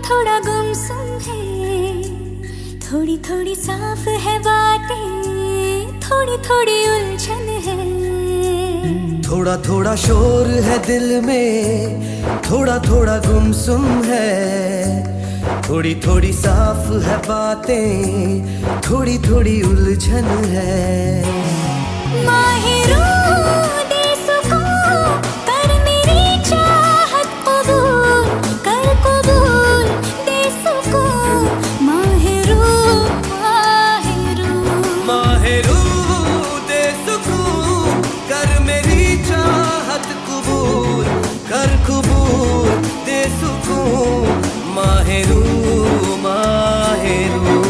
थोड़ा गुमसुम है, थोड़ी थोड़ी साफ है बातें, थोड़ी थोड़ी उलझन है। थोड़ा थोड़ा शोर है दिल में, थोड़ा थोड़ा गुमसुम है, थोड़ी थोड़ी साफ है बातें, थोड़ी थोड़ी उलझन है। माहिरों दे सुकून, कर मेरी चाहत कबूल, कर कबूल दे सुकून। माहिरों माहिरों माहिरों दे सुकून, कर मेरी चाहत कबूल, कर कबूल दे सुकून। माहिरों माहिरों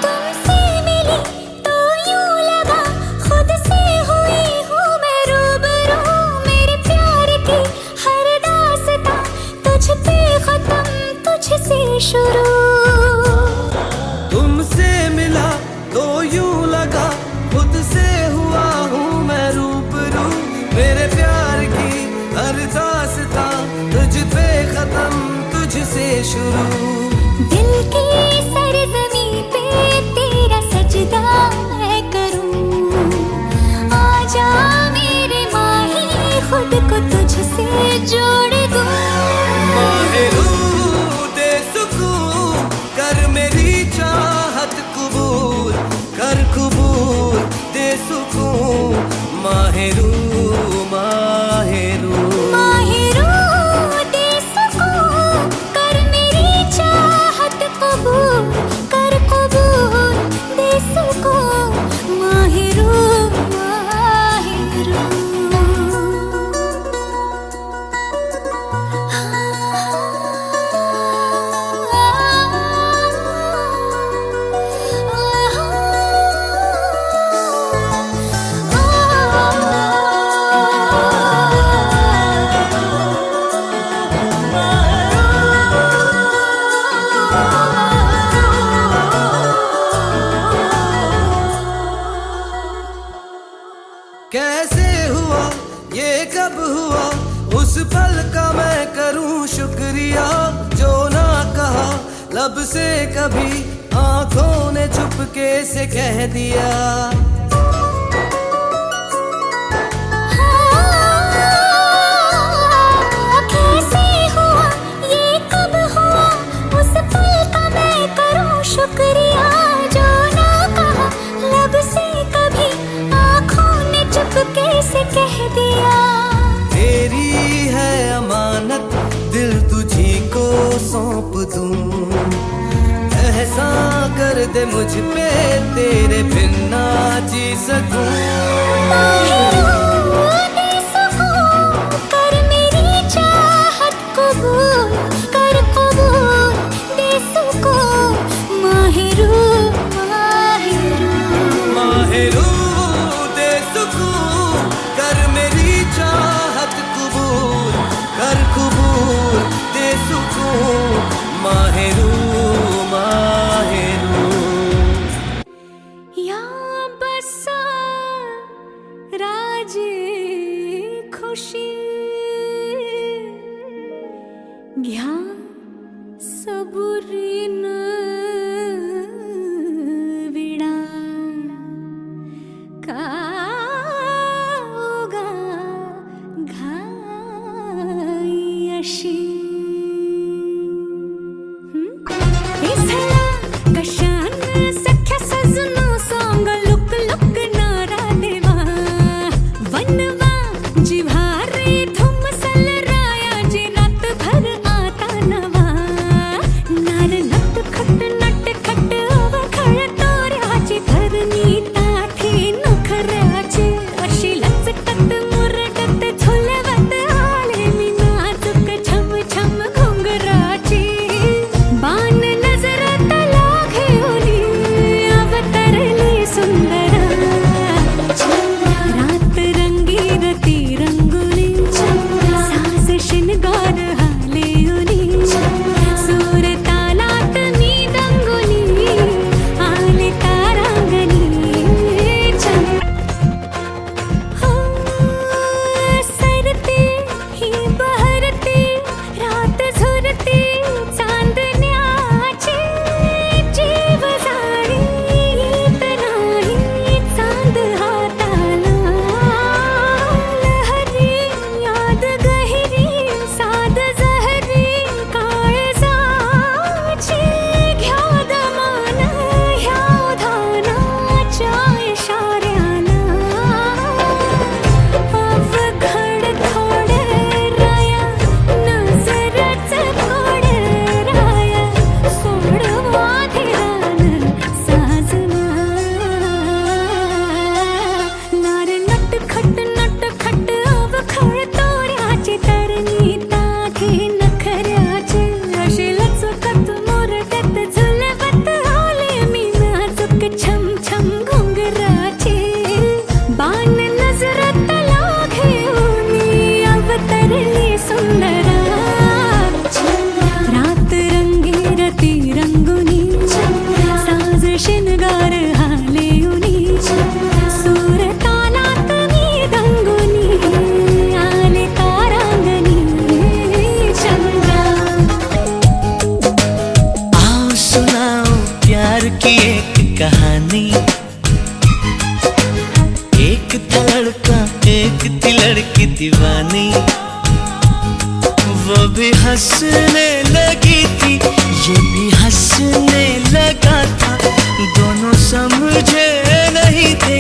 तुमसे मिली तो यूं लगा खुद से हुई हूँ मैं रूबरू। मेरे प्यार की हर दास्तां तुझ पे खत्म, तुझसे शुरू। तुमसे मिला तो यूं लगा खुद से हुआ हूँ मैं रूबरू। मेरे प्यार की हर दास्तां तुझ पे खत्म, तुझसे शुरू। दिल की सरजमीं पे तेरा सजदा मैं करूं। आजा मेरे माही खुद को तुझसे जोड़ दूं। माहिरों दे सुकून, कर मेरी चाहत कबूल, कर कबूल दे सुकून। माहिरों माहिरों माहिरों दे सुकून, कर मेरी चाहत कबूल, कर कबूल दे सुकून। माहिरों माहिरों कैसे हुआ ये कब हुआ, उस पल का मैं करूं शुक्रिया। जो ना कहा लब से कभी, आंखों ने चुपके से कह दिया। कैसे हुआ ये कब हुआ, उस पल का मैं करूं शुक्रिया। जो ना कहा लब से कभी, आंखों ने चुपके से कह दिया। तेरी है अमानत, दिल तुझी को सौंप दूं। एहसान कर दे मुझ पे, तेरे बिन ना जी सकूं। माहिरों दे सुकून, कर मेरी चाहत कबूल, कर कबूल दे सुकून। माहिरों माहिरों माहिरों दे सुकून, कर मेरी चाहत कबूल, कर कबूल दे सुकून। माहिरों माहिरों या बसा राजे खुशी, घ्या सबुरीन विडा का उगा घाई अशी। कशान सख्या सजनो सोंग लुक लुक नारा देवा। वनवा जिव्हारे धुमसल रायाची रात भर आता नवा। नार नट खट अवखळ तोऱ्याची धरणी ताठी नखऱ्याची। अशी लचकत मुरडत झुलवत आले मी नाजूक छम कहानी। वो भी हंसने लगी थी, ये भी हंसने लगा था, दोनों समझे नहीं थे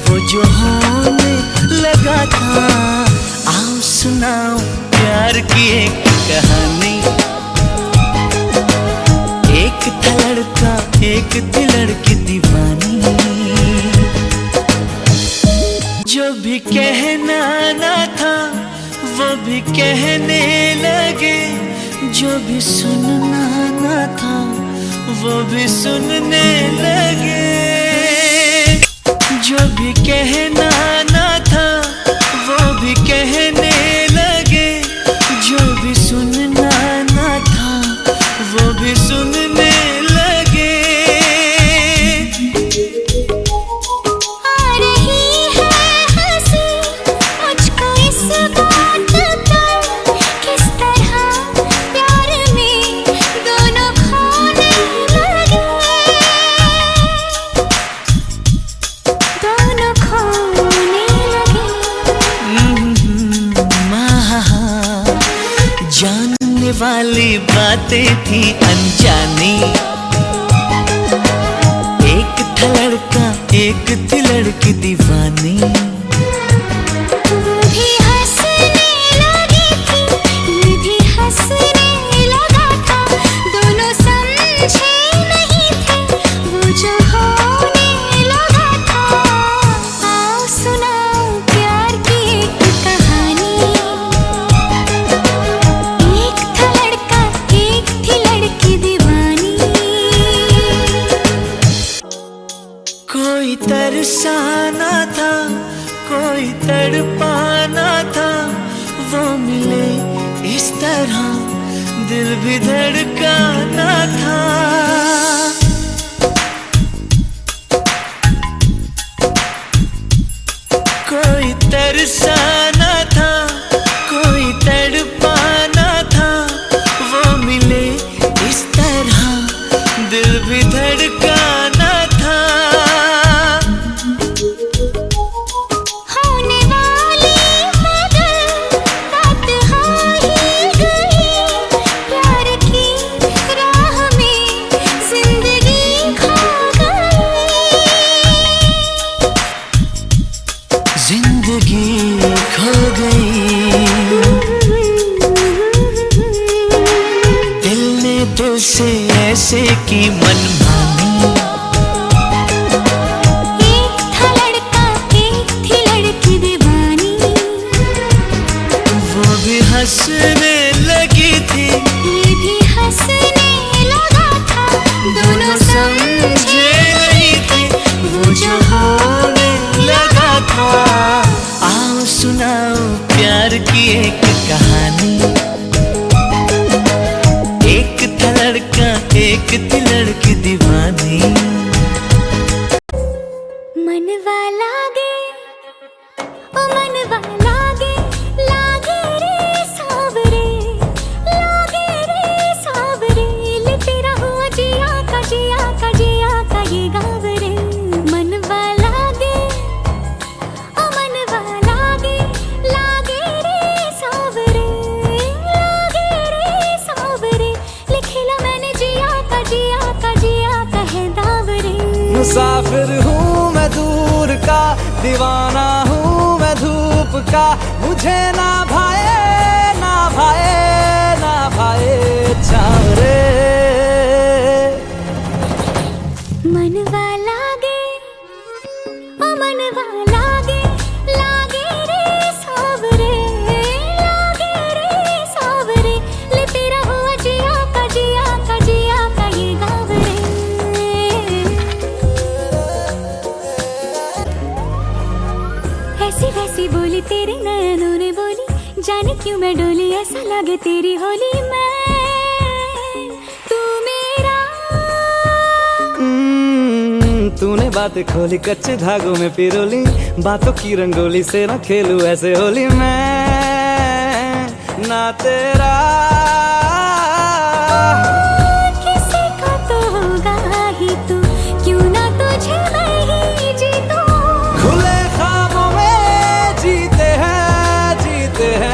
वो जो होने लगा था। आओ सुनाओ प्यार की एक कहानी। एक था लड़का, एक थी लड़की दीवानी, जो भी कहना ना था वो भी कहने लगे, जो भी सुनना ना था वो भी सुनने लगे, जो भी कहना ना था वो भी कहने लगे, जो भी सुनना ना था वो भी सुनने लगे। आ रही है हंसी मुझको इस बात पर, किस तरह प्यार में दोनों खोने लगे, दोनों खोने लगे। जानने वाली बातें थी अनजानी। एक था लड़का, एक थी लड़की दीवानी, वो भी हंसने लगी थी, ये भी हंसने लगा था, दोनों समझे नहीं थे वो जो होने लगा था। आओ सुनाओ प्यार की एक कहानी। एक था लड़का, एक थी लड़की दीवानी। कोई तरसाना था, कोई तड़पाना था, वो मिले इस तरह दिल भी धड़काना था। कोई तरसाना था, कोई तड़पाना था, वो मिले इस तरह दिल भी धड़काना था। होने वाली मगर बात हो ही गई, प्यार की राह में जिंदगी खो गई, जिंदगी खो गई। दिल ने दिल से ऐसे की मनमानी। एक था लड़का, एक थी लड़की दीवानी, वो भी हंसने लगी थी, ये भी हंसने लगा था, दोनों समझे नहीं थे वो जो होने लगा था। आओ सुनाओ प्यार की एक कहानी। एक था लड़का, एक थी लड़की दीवानी। मनवा लागे, ओ मनवा लागे, लागे रे सावरे, लागे रे सावरे, ले तेरा हुआ जिया का जिया का जिया का ये गाँव रे। मनवा लागे, ओ मनवा लागे, लागे रे सावरे, लागे रे सावरे, लिखला मैंने जिया का जिया का जिया का है दाव रे। मुसाफिर हूँ मैं दूर का, दीवाना हूँ मैं धूप का, मुझे ना भाए ना भाए ना भाए छाँव रे। मनवा लागे, ओ मनवा लागे, लागे रे सावरे, लागे रे सावरे, ले तेरा हुआ जिया का जिया का जिया का ये गाँव रे। ऐसी वैसी बोली तेरे नयनों ने बोली, जाने क्यों मैं डोली, ऐसा लगे तेरी होली मैं, तू मेरा। तूने बातें खोली, कच्चे धागों में पिरोली, बातों की रंगोली से ना खेलूं ऐसे होली मैं ना तेरा। किसी का तो होगा ही तू, क्यों ना तुझे मैं ही जीतूं। खुले ख्वाबों में जीते हैं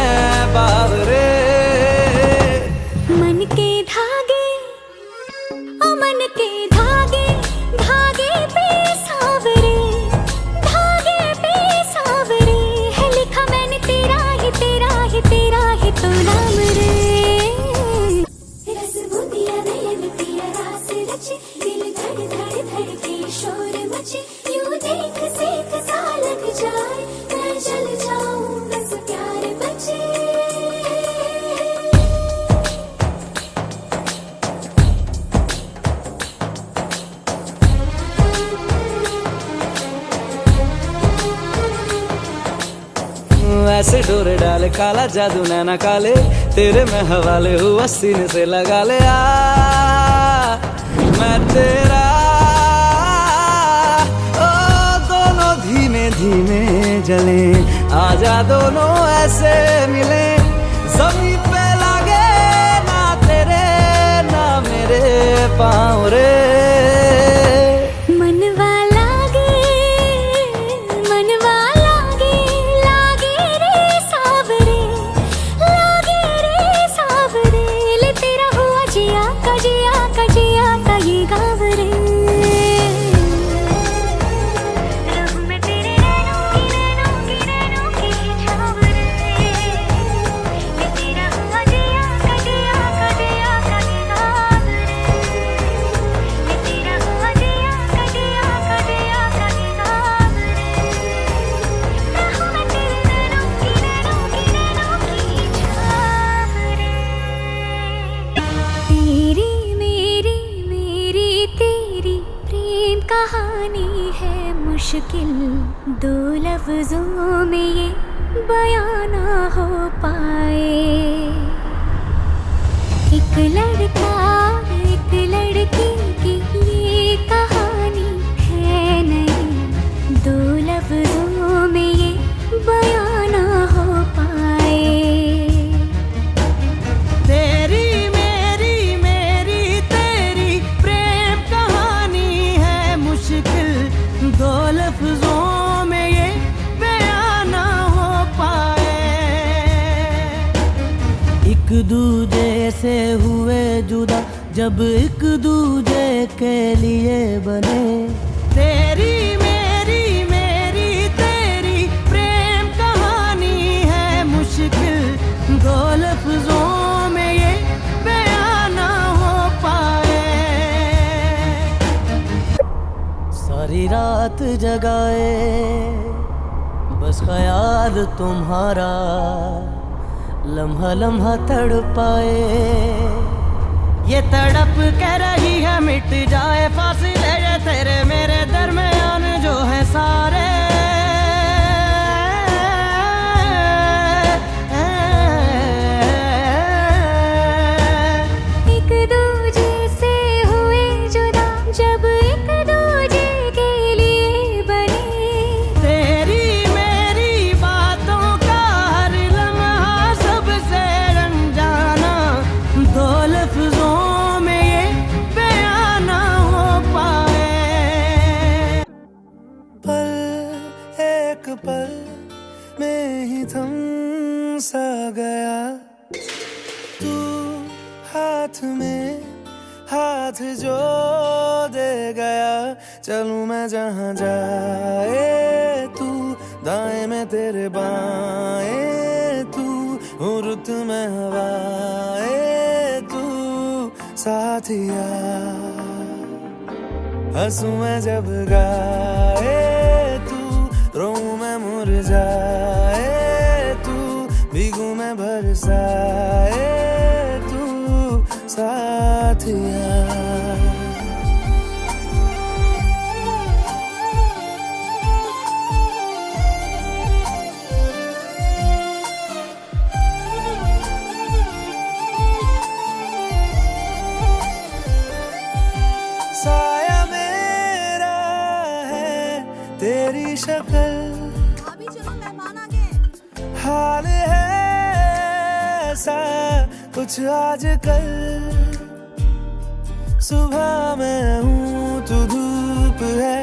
जैसे डोरे डाले काला जादू नैना काले, तेरे में हवाले हुआ सीने से लगा ले आ मैं तेरा। ओ दोनों धीमे धीमे जले, आजा दोनों ऐसे मिले, जमीन पे लागे ना तेरे ना मेरे पाँव रे। मनवा लागे लागे रे सावरे, लागे रे सावरे, ले तेरा हुआ जिया का जिया का जिया का ये गाँव रे। रहूं मैं तेरे नैनों की छाव रे, ले तेरा हुआ जिया का जिया का जिया का ये गाँव रे, ले तेरा हुआ जिया का जिया का जिया का ये गाँव रे। रहूं मैं तेरे नैनों की छाव रे। तेरी मेरी तेरी प्रेम कहानी है मुश्किल, दो लफ्जों में ये बयां ना हो पाए। एक लड़का एक लड़की की ये कहानी है नहीं, दो लफ्जों में ये बयां ना हो पाए। तेरी मेरी तेरी प्रेम कहानी है मुश्किल, दो लफ्जों में ये बयां ना हो पाए। एक दूजे से हुए जुदा जब एक दूजे के लिए बने, तेरी मेरी तेरी प्रेम कहानी है मुश्किल, दो लफ्जों में ये बयां ना हो पाए। सारी रात जगाए बस ख्याल तुम्हारा, लम्हा लम्हा तड़पाए, ये तड़प के रही है मिट जाए फासिले ये तेरे मेरे दरमियान जो है सारे। एक दूजे से हुए जुदा जब एक दूजे के लिए बने, तेरी मेरी बातों का हर लम्हा सबसे अनजाना, दो लफ्जों में ये बयां ना हो पाए। पल एक पल में ही थम सा गया, तू हाथ में हाथ जो दे गया, चलूं मैं जहाँ जाए तू, दाएं में तेरे बाएं तू, हूँ रुत में हवाएं तू साथिया, हंसूं मैं जब गाए तू, रोऊं मैं मुरझाए तू, भीगूं मैं बरसाए तू साथिया। साया मेरा है तेरी शक्ल, अभी चलो मेहमान आ गए। हाल है ऐसा कुछ आजकल, सुबह मैं हूँ तू धूप है,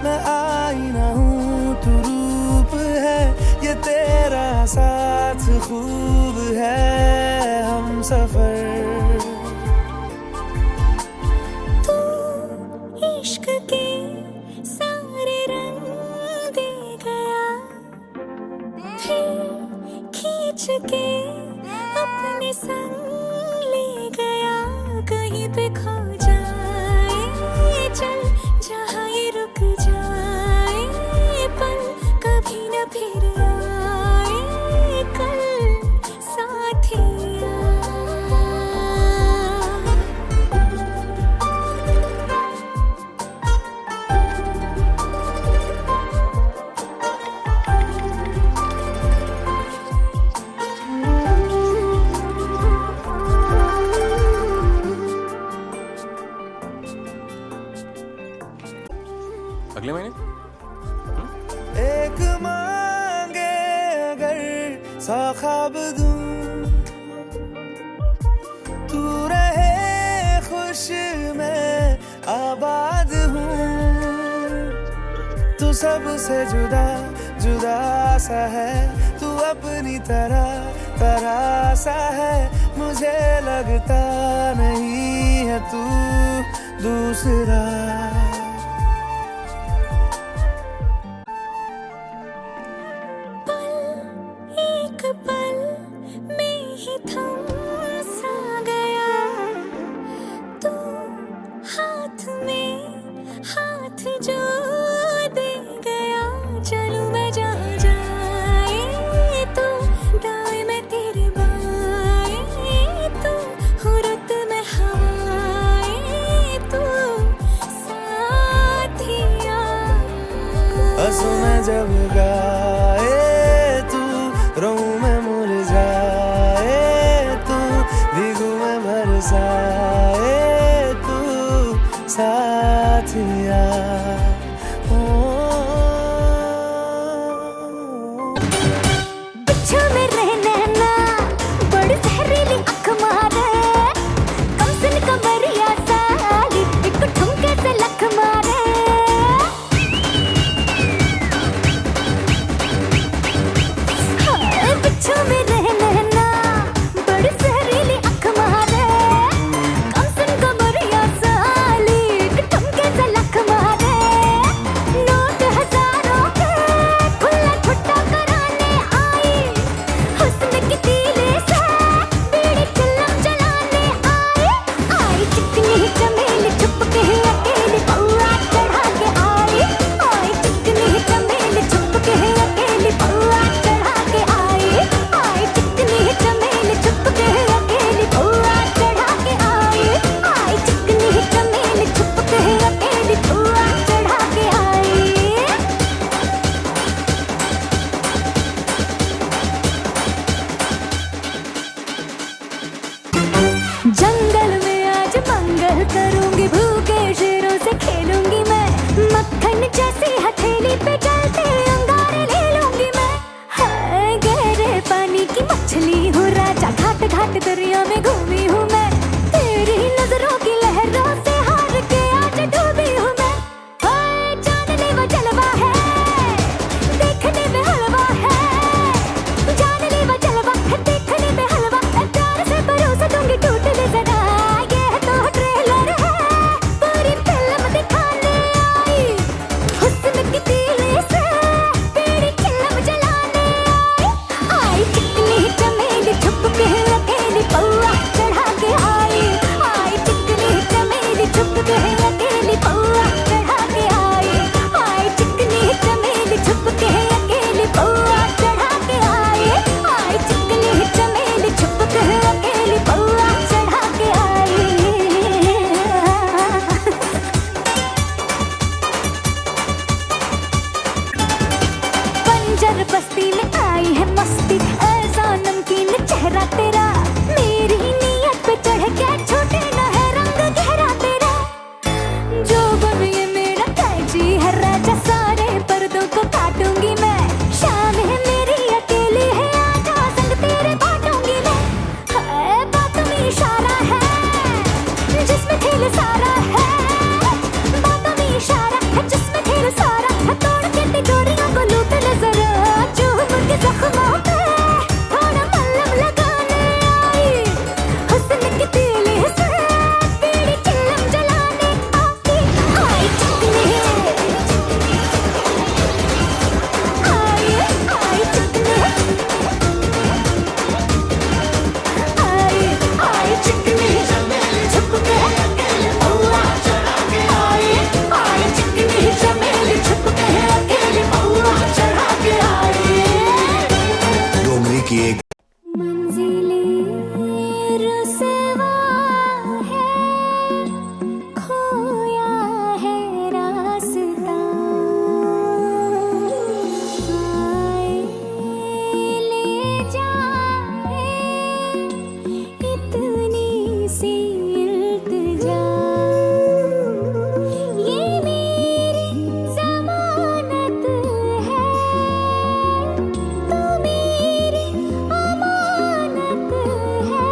मैं आईना हूँ तू रूप है, ये तेरा साथ खूब है हम सफर। तू इश्क के सारे रंग दे गया, फिर खींच के अपने संग ले गया, कहीं पे खो जाए चल जहाँ ये रुक जाए, पल कभी न फिर आए कल साथिया। होश में आबाद हूँ। तू सबसे जुदा जुदा सा है, तू अपनी तरह सा है। मुझे लगता नहीं है तू दूसरा। एक पल में ही थम सा गया तू, हाथ में हाथ जो दे गया। चलूं मैं जहाँ जाए तू, दाएं मैं तेरे बाएं तू, हो रुत में हवाएं तू, साथिया। हंसूं मैं जब गाए तू, रोऊं मैं मुरझाए तू, भीगूं मैं बरसाए तू, साथिया। बिच्छू में रहना ना, बड़ी जहरीली आँख मारे, कम सुन कमरिया साली, एक ठुमके से लख मारे। हाँ, बिच्छू में रहना ना, बड़ी जहरीली आँख मारे, कम सुन कमरिया साली, एक ठुमके से लख मारे। नोट हजारों के खुला छुट्टा कराने आई, हुस्न की तीली से बीड़ी चिल्लम जलाने आई। चिकनी चमेली छुप के अकेली पौआ चढ़ा के आई। चिकनी चमेली छुप के अकेली पौआ चढ़ा के आई। चिकनी चमेली छुप के अकेली पौआ चढ़ा के आई। चिकनी चमेली छुप के अकेली पौआ चढ़ा के आई। जंगल में आज मंगल करूंगी, भूखे शेरों से खेलूंगी मैं, मक्खन जैसी हथेली पे चलते अंगारे ले लूंगी मैं। हाय, गहरे पानी की मछली हूँ राजा, घाट घाट दरिया में घूमी हूँ मैं, तेरी नजरों की लहरों से हार के आज डूबी हूँ मैं। हाय, जानने वो जलवा है, देखने में हलवा है, जानने वो जलवा है, देखने में हलवा। प्यार से परोस दूंगी टूटने जरा, ये तो ट्रेलर है, पूरी फिल्म दिखाने आई। हुस्न की तीली से बीड़ी चिल्लम जलाने आई। चिकनी चमेली छुप के अकेली पौआ चढ़ा के आई। चिकनी चमेली छुप के अकेली पौआ चढ़ा के आई। चिकनी चमेली छुप के अकेली पौआ चढ़ा के आई। चिकनी चमेली छुप के अकेली पौआ चढ़ा के आई। बंजर बस्ती में आई है मस्ती, ऐसा नमकीन चेहरा तेरा, मेरी नीयत पे चढ़ के छोटे न है रंग गहरा तेरा। जो बन ये मेरा कैची है राजा, सारे पर्दों को काटूंगी मैं, शाम है मेरी अकेली है, आजा संग तेरे बांटूंगी मैं। हाय, बातों में इशारा है, जिसमें खेल सारा है, बातों में इशारा है, जिसमें खेल सारा है। तोड़ के तिजोरियों को लूट ले जरा, चूम के जख्मों पे थोड़ा मलहम लगाने आई। हुस्न की तीली से बीड़ी चिल्लम जलाने आई। चिकनी आई, चिकनी आई, चिकनी छुप के अकेले पौआ चढ़ा के आई। चिकनी चमेली छुप के अकेले पौआ चढ़ा के आई। डोंगरी की एक मंजिलें रुसवा है, खोया है रास्ता, आए ले जाए इतनी सी इल्तिजा। ये मेरी ज़मानत है, तू मेरी अमानत है।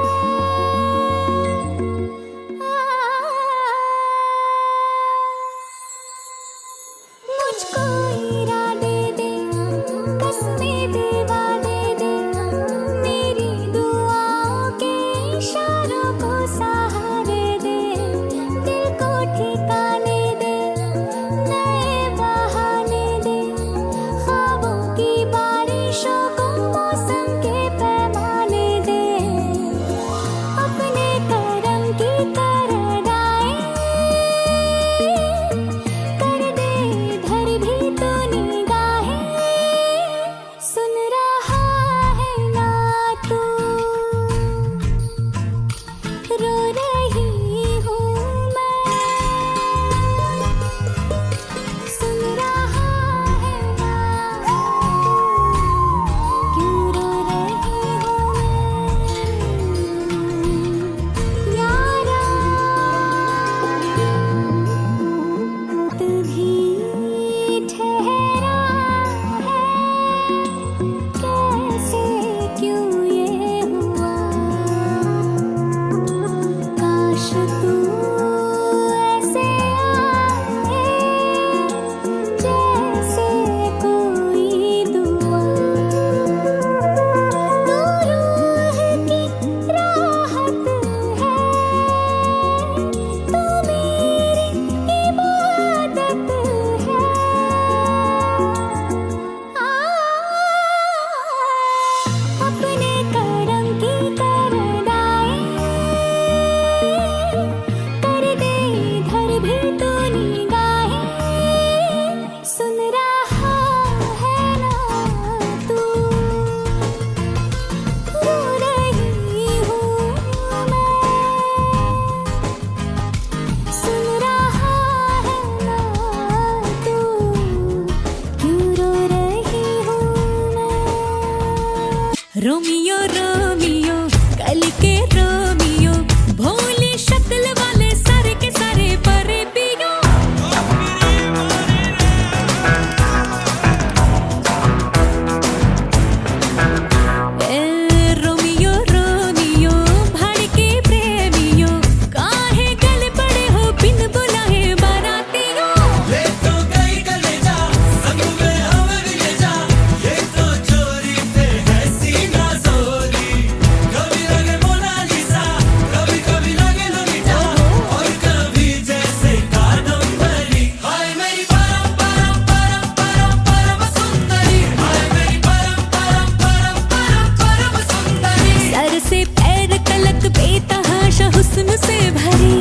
सर से पैर तलक बेतहाशा हुस्न से भरी,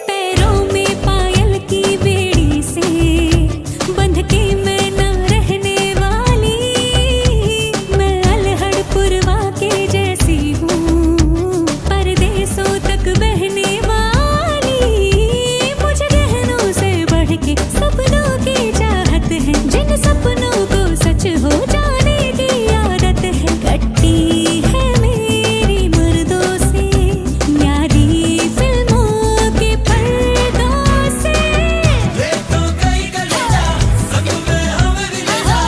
पैरों में पायल की बेड़ी से बंध के मैं ना रहने वाली, मैं अल्हड़ पुरवा के जैसी हूँ परदेसों तक बहने वाली। मुझे गहनों से बढ़ के सपनों की चाहत है, जिन सपनों को सच हो जाने की आदत है। कट्टी है मेरी मर्दों से यारी फिल्मों के पर्दों से। ये तो कई कलेजा संग में हमें भी ले जा,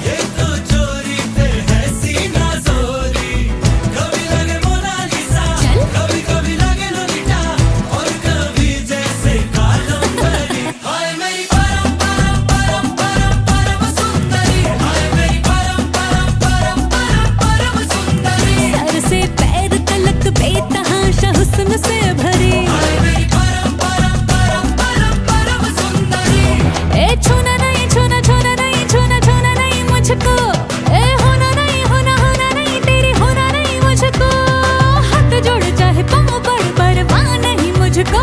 ये तो चोरी पे है सीना जोरी। कभी लगे मोनालिसा, कभी कभी लगे लोलिटा, और कभी जैसे कादम्बरी। हाय मेरी परम परम परम परम परम सुंदरी, हाय मेरी परम परम परम परम परम सुंदरी। सर से पैर तलक बेतहाशा हुस्न से भरी, हाय मेरी परम परम परम परम परम सुंदरी। ए छूना नहीं छूना छूना नहीं छूना छूना नहीं मुझको, ए होना नहीं होना होना नहीं तेरी होना नहीं मुझको। हाथ जोड़ चाहे पाँव पड़ परवाह नहीं मुझको।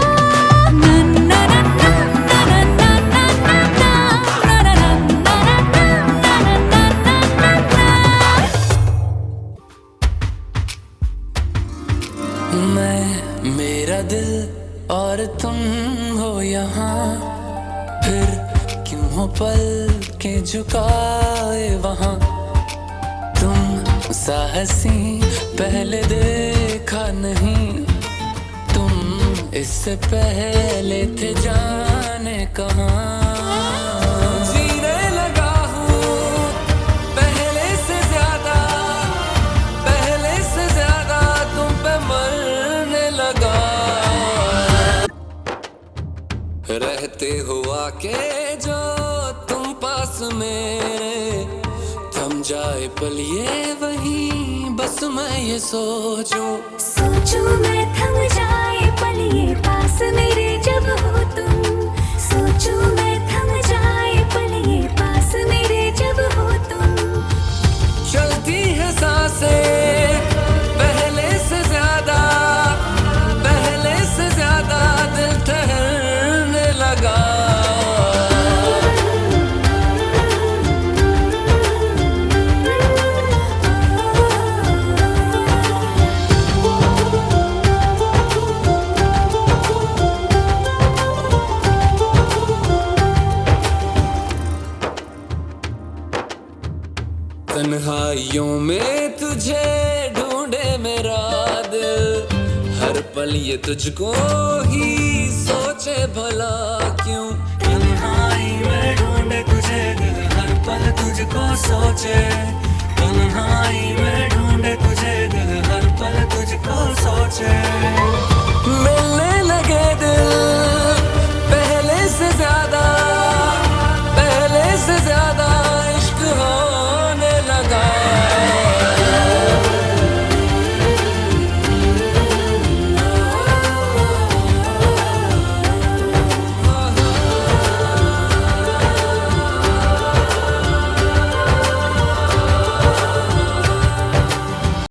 ना ना ना ना ना ना ना ना ना ना ना ना ना ना ना। मैं, मेरा दिल और तुम हो यहाँ, फिर क्यों हो पल के झुकाए वहाँ। तुम साहसी पहले देखा नहीं, तुम इससे पहले थे जाने कहाँ। जीने लगा हूँ पहले से ज्यादा, पहले से ज्यादा तुम पे मरने लगा। रहते हुआ के जो तुम पास मेरे, थम जाए पल ये वही बस मैं ये सोचूं। सोचूं मैं थम जाए पल ये पास मेरे जब हो तुम, सोचूं मैं थम जाए पल ये पास मेरे जब हो तुम। चलती है सांसें पहले से ज्यादा, पहले से ज्यादा दिल ठहरने लगा। तन्हाइयों में तुझे ढूंढे मेरा दिल, हर पल ये तुझको ही सोचे भला क्यों। तन्हाई में ढूंढे तुझे दिल, हर पल तुझको सोचे।